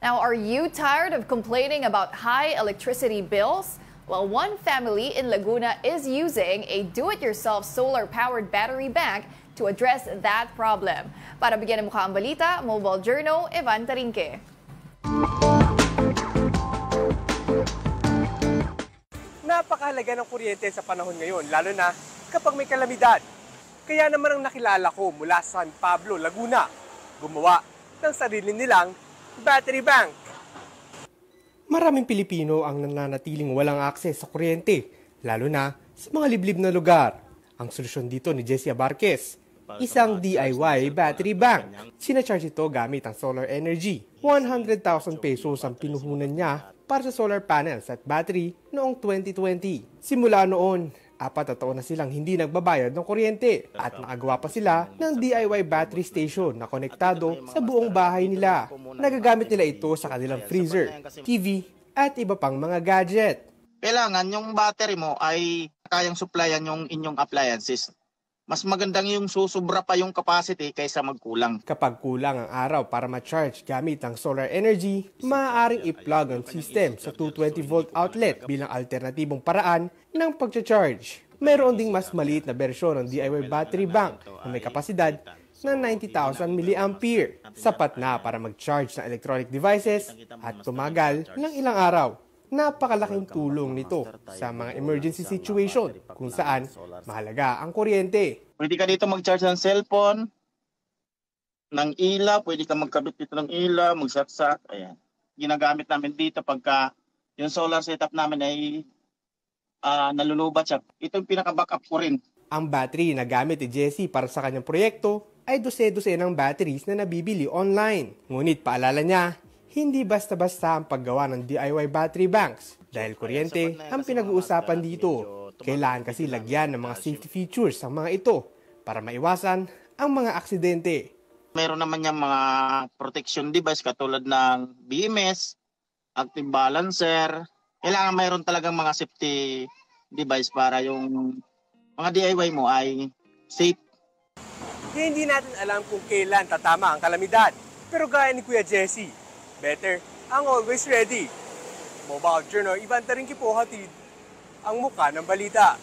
Now, are you tired of complaining about high electricity bills? Well, one family in Laguna is using a do-it-yourself solar-powered battery bank to address that problem. Para bigyan ng mukha ang balita, Mobile Journal, Evan Tarinque. Napakahalaga ng kuryente sa panahon ngayon, lalo na kapag may kalamidad. Kaya naman ang nakilala ko mula sa San Pablo, Laguna, gumawa ng sarili nilang battery bank. Maraming Pilipino ang nananatiling walang akses sa kuryente, lalo na sa mga liblib na lugar. Ang solusyon dito ni Jessie Abarquez, isang DIY battery bank. Sinacharge ito gamit ang solar energy. 100,000 pesos ang pinuhunan niya para sa solar panels at battery noong 2020. Simula noon, 4 na taon na silang hindi nagbabayad ng kuryente at nakagawa pa sila ng DIY battery station na konektado sa buong bahay nila. Nagagamit nila ito sa kanilang freezer, TV at iba pang mga gadget. Kailangan yung battery mo ay kayang supplyan yung inyong appliances. Mas magandang yung susubra pa yung capacity kaysa magkulang. Kapag kulang ang araw para ma-charge gamit ang solar energy, maaaring i-plug ang system sa 220-volt outlet bilang alternatibong paraan ng pag-charge. Mayroon ding mas maliit na bersyon ng DIY battery bank na may kapasidad na 90,000 mAh. Sapat na para mag-charge ng electronic devices at tumagal ng ilang araw. Napakalaking tulong nito sa mga emergency situation kung saan mahalaga ang kuryente. Pwede ka dito mag-charge ng cellphone, ng ilaw, pwede ka magkabit dito ng ilaw, magsaksak. Ayan. Ginagamit namin dito pagka yung solar setup namin ay nalulubat siya. Ito yung pinaka-backup ko rin. Ang battery na gamit ni Jessie para sa kanyang proyekto ay dose-dose ng batteries na nabibili online. Ngunit paalala niya, hindi basta-basta ang paggawa ng DIY battery banks dahil kuryente ang pinag-uusapan dito. Kailangan kasi lagyan ng mga safety features ang mga ito para maiwasan ang mga aksidente. Meron naman yung mga protection device katulad ng BMS, active balancer. Kailangan mayroon talagang mga safety device para yung mga DIY mo ay safe. Hindi natin alam kung kailan tatama ang kalamidad. Pero gaya ni Kuya Jessie, better ang always ready. Mobile Journal, Evan Tarinque po, hatid ang muka ng balita.